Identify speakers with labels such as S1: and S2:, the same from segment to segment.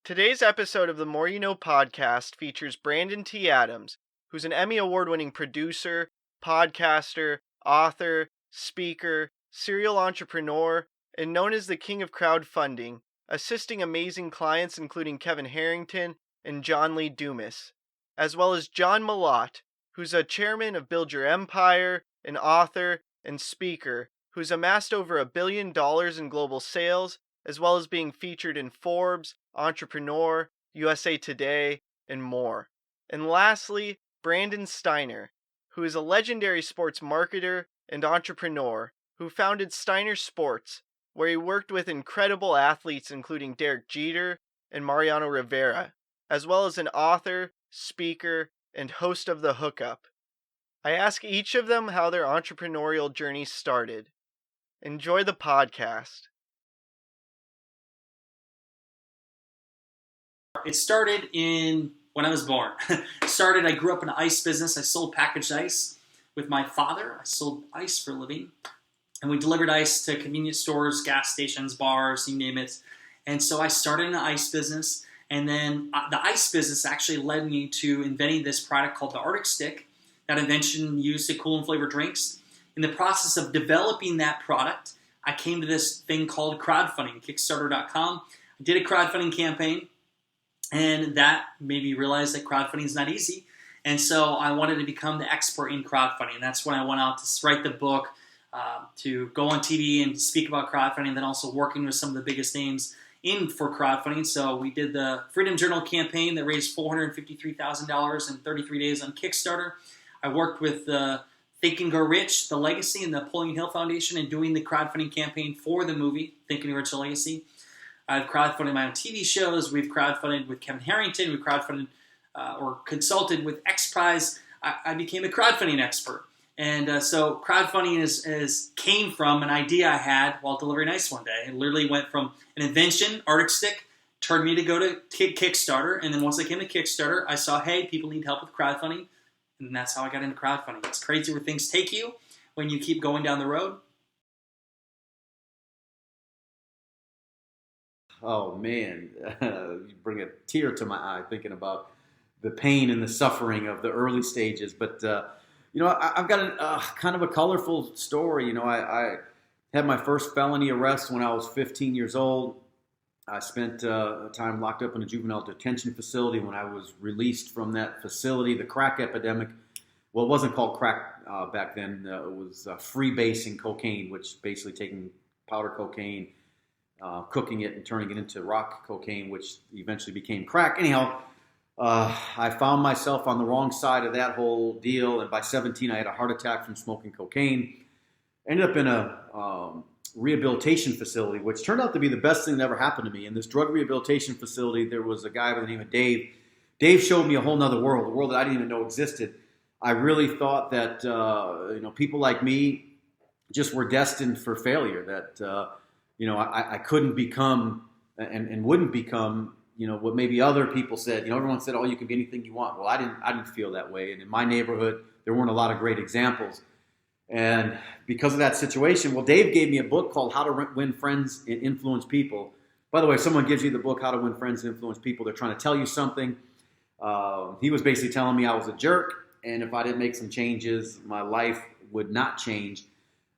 S1: Today's episode of the More You Know podcast features Brandon T. Adams, who's an Emmy Award Winning producer, podcaster, author, speaker, serial entrepreneur, and known as the king of crowdfunding, assisting amazing clients including Kevin Harrington and John Lee Dumas, as well as John Malott, who's a chairman of Build Your Empire, an author, and speaker, who's amassed over $1 billion in global sales, as well as being featured in Forbes, Entrepreneur, USA Today, and more. And lastly, Brandon Steiner, who is a legendary sports marketer and entrepreneur who founded Steiner Sports, where he worked with incredible athletes including Derek Jeter and Mariano Rivera, as well as an author, speaker, and host of The Hookup. I ask each of them how their entrepreneurial journey started. Enjoy the podcast.
S2: It started when I was born. I grew up in the ice business. I sold packaged ice with my father. I sold ice for a living. And we delivered ice to convenience stores, gas stations, bars, you name it. And so I started in the ice business. And then the ice business actually led me to inventing this product called the Arctic Stick. That invention used to cool and flavor drinks. In the process of developing that product, I came to this thing called crowdfunding, Kickstarter.com. I did a crowdfunding campaign. And that made me realize that crowdfunding is not easy. And so I wanted to become the expert in crowdfunding. And that's when I went out to write the book, to go on TV and speak about crowdfunding, and then also working with some of the biggest names for crowdfunding. So we did the Freedom Journal campaign that raised $453,000 in 33 days on Kickstarter. I worked with Think and Grow Rich, The Legacy, and the Napoleon Hill Foundation in doing the crowdfunding campaign for the movie Think and Grow Rich, The Legacy. I've crowdfunded my own TV shows. We've crowdfunded with Kevin Harrington. We've crowdfunded or consulted with X Prize. I became a crowdfunding expert. And so crowdfunding came from an idea I had while delivering ice one day. It literally went from an invention, Arctic Stick, turned me to go to Kickstarter. And then once I came to Kickstarter, I saw, hey, people need help with crowdfunding. And that's how I got into crowdfunding. It's crazy where things take you when you keep going down the road.
S3: Oh man, you bring a tear to my eye thinking about the pain and the suffering of the early stages. But I've got a kind of a colorful story. I had my first felony arrest when I was 15 years old. I spent time locked up in a juvenile detention facility. When I was released from that facility, the crack epidemic, well, it wasn't called crack back then. It was freebasing cocaine, which basically taking powder cocaine, cooking it and turning it into rock cocaine, which eventually became crack. Anyhow, I found myself on the wrong side of that whole deal, and by 17, I had a heart attack from smoking cocaine. Ended up in a rehabilitation facility, which turned out to be the best thing that ever happened to me. In this drug rehabilitation facility, there was a guy by the name of Dave. Dave showed me a whole nother world, a world that I didn't even know existed. I really thought that people like me just were destined for failure, that I couldn't become and wouldn't become, what maybe other people said. Everyone said, oh, you can be anything you want. Well, I didn't feel that way. And in my neighborhood, there weren't a lot of great examples. And because of that situation, Dave gave me a book called How to Win Friends and Influence People. By the way, if someone gives you the book, How to Win Friends and Influence People, they're trying to tell you something. He was basically telling me I was a jerk, and if I didn't make some changes, my life would not change.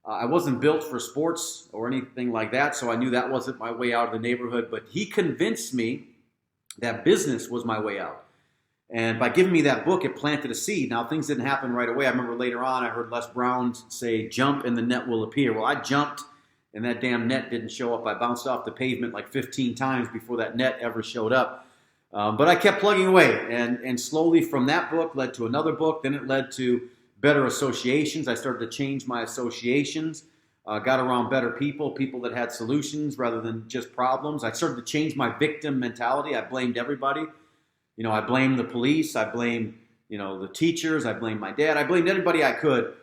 S3: I wasn't built for sports or anything like that, so I knew that wasn't my way out of the neighborhood. But he convinced me that business was my way out. And by giving me that book, it planted a seed. Now, things didn't happen right away. I remember later on, I heard Les Brown say, jump and the net will appear. Well, I jumped, and that damn net didn't show up. I bounced off the pavement like 15 times before that net ever showed up. But I kept plugging away, and slowly from that book led to another book. Then it led to better associations. I started to change my associations, got around better people that had solutions rather than just problems. I started to change my victim mentality. I blamed everybody. I blamed the police. I blamed, the teachers. I blamed my dad. I blamed everybody I could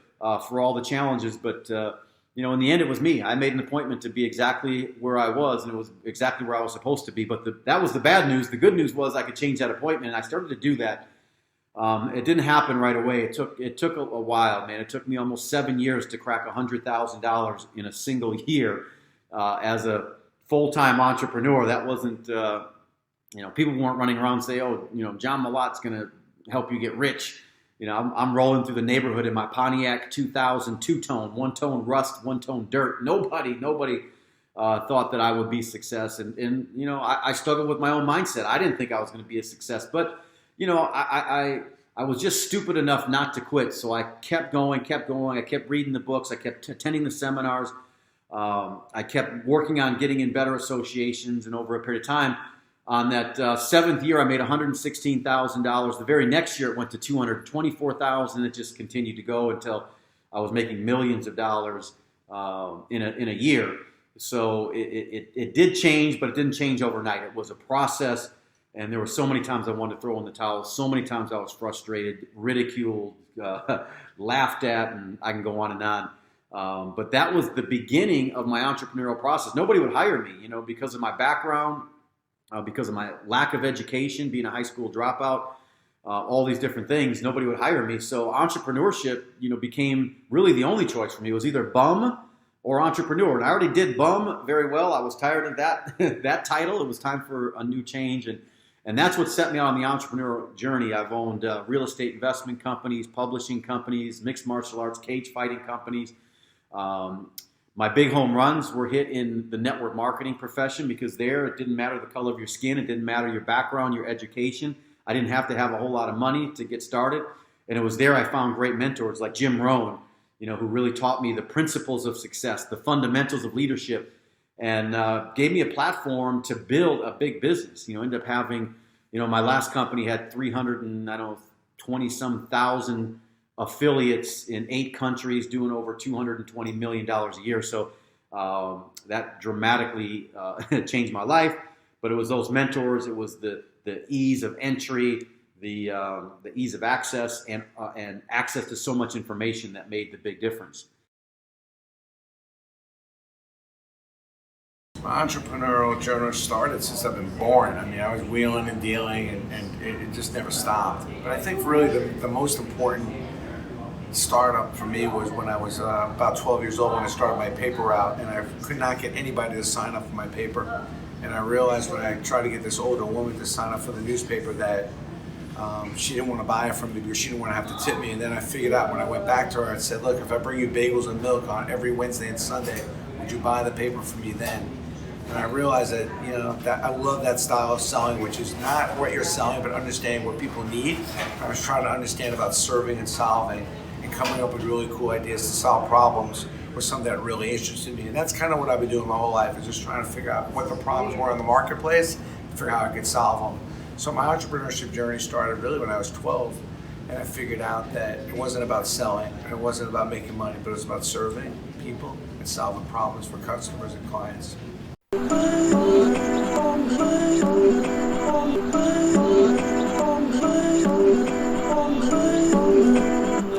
S3: for all the challenges. But, in the end, it was me. I made an appointment to be exactly where I was, and it was exactly where I was supposed to be. But that was the bad news. The good news was I could change that appointment, and I started to do that. It didn't happen right away. It took a while, man. It took me almost 7 years to crack $100,000 in a single year as a full-time entrepreneur. That wasn't people weren't running around and say, oh, John Malott's going to help you get rich. I'm rolling through the neighborhood in my Pontiac 2000 two-tone, one-tone rust, one-tone dirt. Nobody thought that I would be success. And I struggled with my own mindset. I didn't think I was going to be a success. But, I was just stupid enough not to quit. So I kept going. I kept reading the books. I kept attending the seminars. I kept working on getting in better associations. And over a period of time, on that seventh year, I made $116,000. The very next year, it went to $224,000. It just continued to go until I was making millions of dollars in a year. So it did change, but it didn't change overnight. It was a process, and there were so many times I wanted to throw in the towel. So many times I was frustrated, ridiculed, laughed at, and I can go on and on. But that was the beginning of my entrepreneurial process. Nobody would hire me, because of my background. Because of my lack of education, being a high school dropout, all these different things, nobody would hire me. So entrepreneurship, became really the only choice for me. It was either bum or entrepreneur. And I already did bum very well. I was tired of that title. It was time for a new change. And that's what set me on the entrepreneurial journey. I've owned real estate investment companies, publishing companies, mixed martial arts, cage fighting companies. My big home runs were hit in the network marketing profession, because there it didn't matter the color of your skin. It didn't matter your background, your education. I didn't have to have a whole lot of money to get started. And it was there I found great mentors like Jim Rohn, who really taught me the principles of success, the fundamentals of leadership, and gave me a platform to build a big business. Ended up having, my last company had 320-some thousand affiliates in 8 countries, doing over $220 million a year. So that dramatically changed my life. But it was those mentors. It was the ease of entry, the ease of access, and access to so much information that made the big difference.
S4: My entrepreneurial journey started since I've been born. I mean, I was wheeling and dealing, and it just never stopped. But I think really the most important startup for me was when I was about 12 years old, when I started my paper route, and I could not get anybody to sign up for my paper. And I realized when I tried to get this older woman to sign up for the newspaper that she didn't want to buy it from me because she didn't want to have to tip me. And then I figured out when I went back to her and said, look, if I bring you bagels and milk on every Wednesday and Sunday, would you buy the paper from me then? And I realized that, that I love that style of selling, which is not what you're selling, but understanding what people need. I was trying to understand about serving and solving and coming up with really cool ideas to solve problems was something that really interested me. And that's kind of what I've been doing my whole life, is just trying to figure out what the problems were in the marketplace and figure out how I could solve them. So my entrepreneurship journey started really when I was 12, and I figured out that it wasn't about selling, and it wasn't about making money, but it was about serving people and solving problems for customers and clients.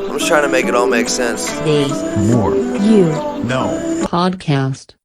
S5: I'm just trying to make it all make sense.
S6: The
S7: More
S6: You
S7: No
S6: Podcast.